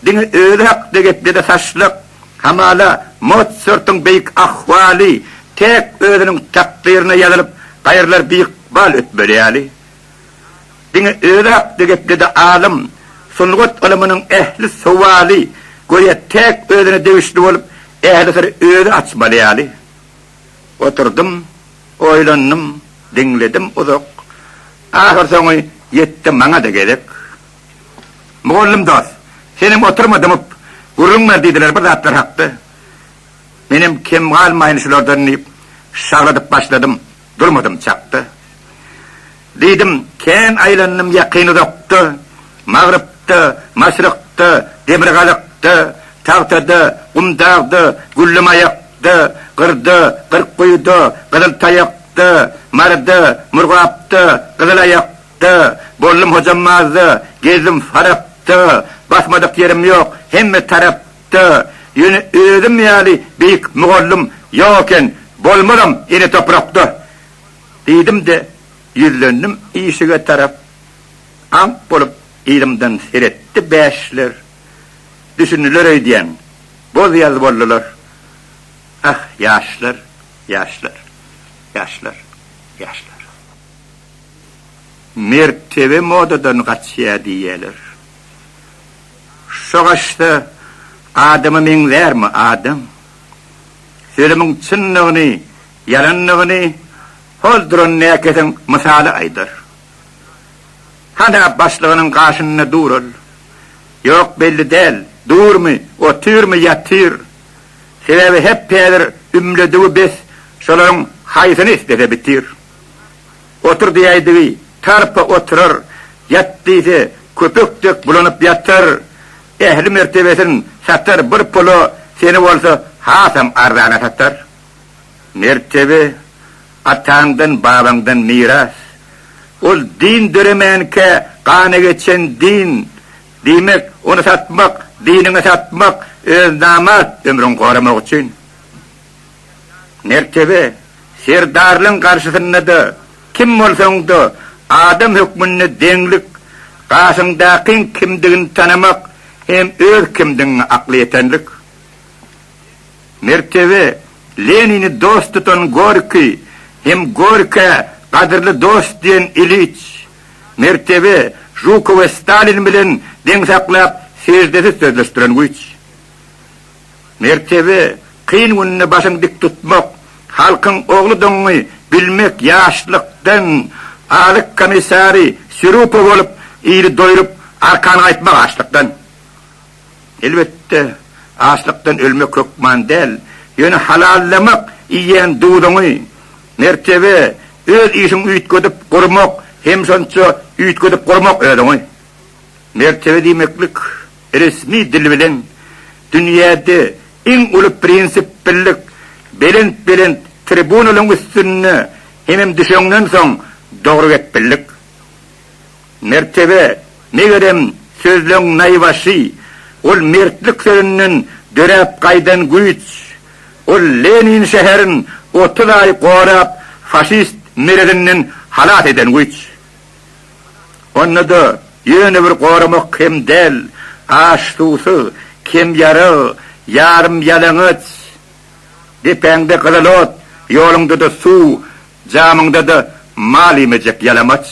Dini öyle hak degepli de saçlık, hamala Mozart'ın büyük ahvali, tek özünün takdirine yazılıp, gayrılar büyük bal ötböleyali. Dini öyle hak degepli de alım, sungut ılımının ehli suvali, goya tek özüne devişli olup, ehli sarı öyle açmalayali. Oturdum, oylandım, dinledim uzak. Ahır sonu yettim bana da gerek. Muğullum dost, senin oturmadımıp, gurrunlar dediler, bir zatlar haktı. Benim kim kalmayın şulardan deyip, şağladıp başladım, durmadım çaktı. Dedim, ken aylanım yakını doktu, mağrıptı, maşrıktı, demirgalıktı, tağtadı, umdağdı, güllüm ayaktı, kırdı, kırk kuydu, kızıl tayaktı, mardı, murgaptı, kızıl ayaktı, bollum hocamazdı, gezim faraktı, basmadık yerim yok, hemme taraptı, yine özüm yani büyük muğullum yokken, bolmadım yine topraktı. Dedim de, yüzlendim iyişige taraf, ank bolup ilimden seyretti beşler, düşünülür öydüyen, boz yaz bollular. Ah yaşlar, yaşlar, yaşlar, yaşlar. Mertebe modadan kaçıya diyeler. Şoğaşta adamı min verme adam. Sözümün çınlığını, yalanlığını, holdurun neketin misali aydır. Hana başlığının karşına durul. Yok belli değil, dur mu, otur mu yatır. Sebebi hep pedir ümlediği biz, şoların hayfını istese bitir. Otur diyeydiği, tarpa oturur, yattıysa köpüktük bulunup yatır. Ehli mertebesin satır bir pulu, seni olsa hasam ardana satır. Mertebe, atandan babandan miras. Ol din döremenke, kanı geçen din. Demek onu satmak, dinini satmak, öz namat ömrün korumak için. Mertebe, serdarlığın karşısında da, kim olsan da, adam hükmünü denlik, karşındakın kimdiğini tanımak, hem öz kimdiğini akliyetenlik. Mertebe, Lenin'i dost tutan Gorki, hem Gorki, kadırlı dost diyen İliç. Mertebe, Zhukov ve Stalin bilen den saklap, secdesi sözleştiren güç. Mertebe, kıyın gününe başın dik tutmak, halkın oğlu donunu bilmek yaşlıktan, ağlık komisari Sürupov olup, iyili doyurup, arkanı aytmak açlıktan. Elbette, açlıktan ölmek hükman değil, yönü halallamak iyen duğdunu. Mertebe, öz işin üytködüp kurmak, hem sonça üytködüp kurmak ödünü. Mertebe demeklik, resmi dil bilen, dünyada en ulu prinsip billik, belent tribunalın üstünne, hem düşönden son doğru et billik. Mertebe, ne görem sözlüğün nayvaşı, ol mertlik sözünün dörep kaydan güç, ol Lenin şehrin 30 ay korap, faşist meredinin halat eden güç. Onu da yeni bir korumak kim del, aş tuğsu, kim yarı, yarım yalınıç, dipende kızılot, yolunda da su, camında da mal imecek yalamaç.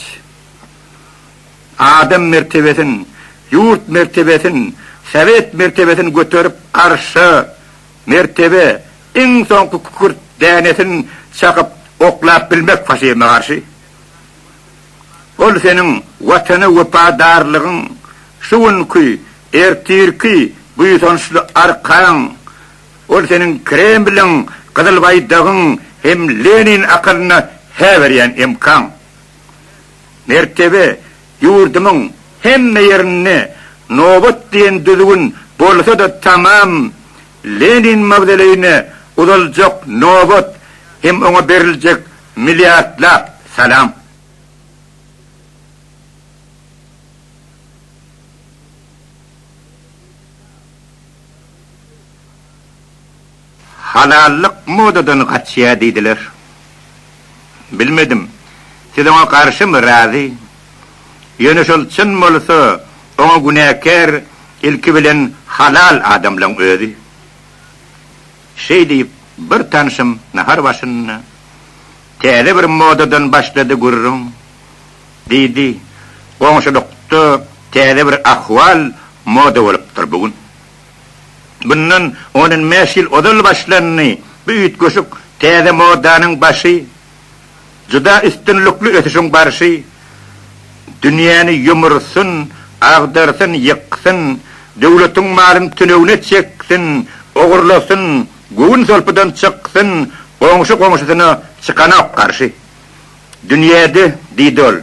Adam mertebesin, yurt mertebesin, Sovet mertebesin götürüp arşı, mertebe, en son kukurt denesin çakıp oklap bilmek faşime karşı. Ol senin vatanı vefadarlığın, şuun ki, ertir ki, bu sonuçlu arkan, ol senin Kremlin, Kızılbaydağın, hem Lenin akılına heveriyen imkan. Mertebe, yurdumun hem yerine, nobut diyen düzgün bolsa da tamam, Lenin mavdeleğine udulacak nobut, hem ona verilecek milyarlar salam. Halallık modadan kaçıya dediler. Bilmedim, siz ona karşı mı razı? Yönüş olsun olsa, ona günahkar, ilki bilen halal adamlaryň özi. Şey diýip bir tanışym nahar başynda täze bir modadan başlady gurrun. Diýdi, goňşulukda täze bir ahwal moda bolupdyr bugün. Bundan onun meşil odal başlanny, büyük göşük täze modanyň başy, juda üstünlükli ötüşüň barşy, dünýäni yumursun, agdarsın, ýyksyn, döwletiň malyny tünegine çeksin, ogurlasyn, gün solpudan çyksyn, goňşusyna çykanak garşy. Dünýäde diýdol,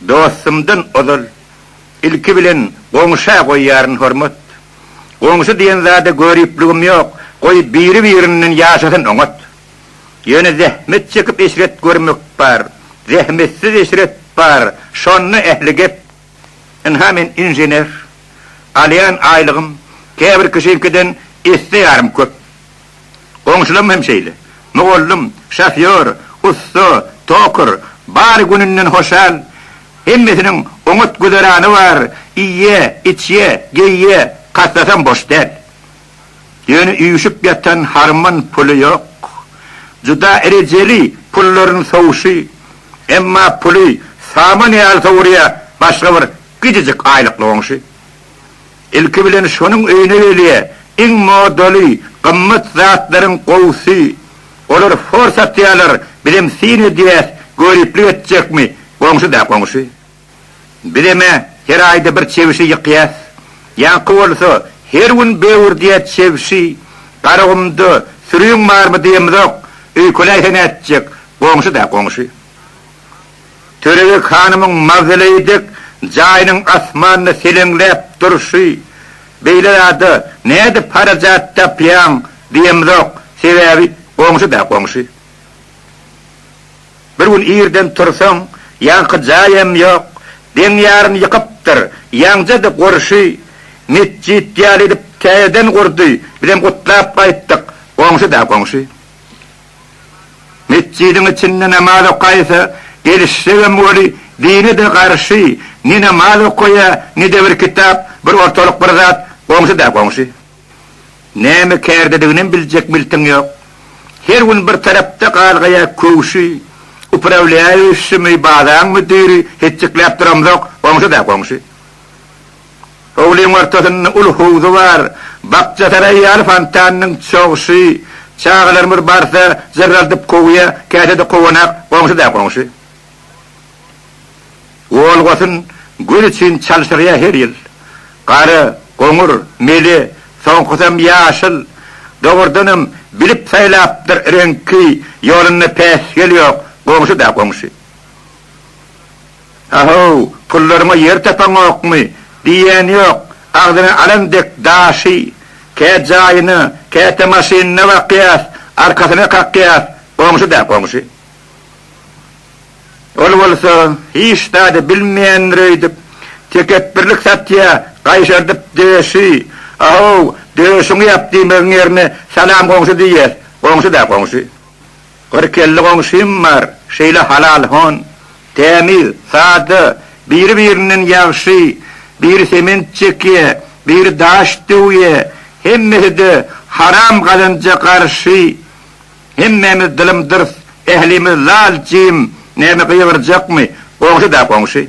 dostumdan odal, ilki bilen goňşa goýýaryn hormat. Goňşy diýen zada göripligim ýok, goý biri-biriniň ýaşasyn oňat. Ýöne zähmet çekip eşret görmek bar, zähmetsiz eşret bar, şonu ehligep. Hemen injener, alyan aýlygym, käbir kişilikden isleýärm köp. Goňşulym hem şeýle, mogollum, şofyor, usta, tokur, bar gününden hoşal, hemmesiniň oňat güderany bar, iýe, içe, geýe, katlasan boş däl. Ýöne üýüşüp ýatan harman puly ýok. Juda ereceli pullaryň sowuşy, emma puly saman ýal sowurya başga bir gijijik aýlykly oňşy. Ilki bilen şonuň öýüne gelýär, iň modaly, gymmat zatlaryň gowsy, olar forsat ýalar, bilim sini diýär, göripli etjekmi, goňşy da goňşy. Bileme, her aýda bir çewişi ýykýas. Ýa-ki bolsa, her gün bewür diýet çewişi, garagymdy, sürüýüň barmy diýemzok, öýküläýsen etjek, goňşy da goňşy. Törege hanymyň mavzeleýdik, jaýynyň asmanyny selenläp durşy, beýlerde näde parajat tapýan diýemzok, sebäbi goňşy da goňşy. Bir gün ýerden tursaň, ýa-ki jaýym ýok, denýärni ýykypdyr, ýaňjada gorşy, mesjid ýaly edip täzeden gurdy, bilen gutlap gaýtdyk, goňşy da goňşy. Mesjidiň içinde namaz okaýsa, gelişsegem boli dini de garşy, ni namaz okoýa, ni de bir kitap, bir ortalyk bir zat, goňşy da goňşy. Näme kärdidigini biljek miltiň ýok. Her gün bir tarapda galgaýa köwşy, upravляющий badan müdiri hetçiklep duramzok, goňşy da goňşy. Owlyň ortasyny ul howzy bar, bakça taraýar fantanyň çoğşy, çağlar bir barsa zerraldyp koýa, käsede kowanak, goňşy da goňşy. Olgasyn gül için çalşyrýar her ýyl. Gary, goňur, meli, soňkusam ýaşyl, dogurdanam bilip saýlapdyr reňki, ýolyny päs gelýär, goňşy da goňşy. Aho, pullarıma yer tapan okmy, diýen ýok, agdyny alandek daşy, kä jaýyny, kä tamaşyny waqýas, arkasyna kakýas, goňşy da goňşy. Ol bolsa, hiç da bilmeýän reýdip, tekepbirlik satýa, gaýşardyp deşi, aho, deşiňi ýapdyň ýerine salam goňşy diýer, goňşy da goňşy. Bir kelle goňşym bar, şeýle halal hon, temiz, sady, biri-biriniň ýagşy, bir sement çekýe, bir daş döwýe, hemmesi haram galanja garşy, hemmemiz dilim dyrs, ehlimiz lalçym, näme gıýyrjakmy, goňşy da goňşy.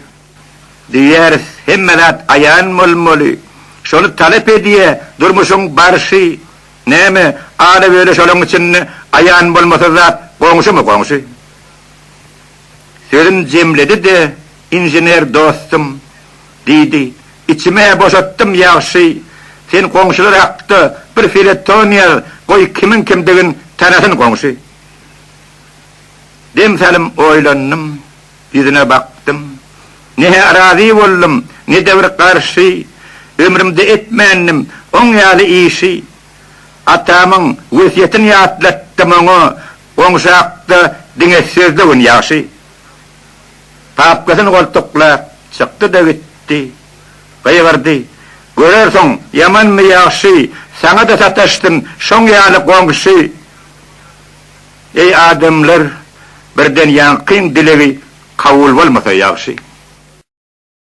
Diýer hemmelat aýan molmoly, şonu talep edýär, durmuşyň barşy, näme ala böyle şolaň üçin aýan bolmasa zat, goňşymy goňşy. Sözüm jemledi de, injener dostum, diýdi, içime boşattım ýagşy, sen goňşular hakda bir filetoniýar, goý kimin kimdigin tanasyn goňşy. Demsalim oýlanyp, ýüzüne baktım, ne arazi boldum, ne de bir garşy, ömrümde etmändim, oň ýaly işi, atamyň wesiýetini ýatlatdym oňa, goňşakda diňe sözlegin ýagşy. Papkasyny goltuklap, çykdy da gitdi. Gaýgardy, görersiň, ýamanmy ýagşy, saňa da sataşdym, şoň ýaly goňşy. Ey adamlar, birden ýankyň dilegi kabul bolmasa ýagşy.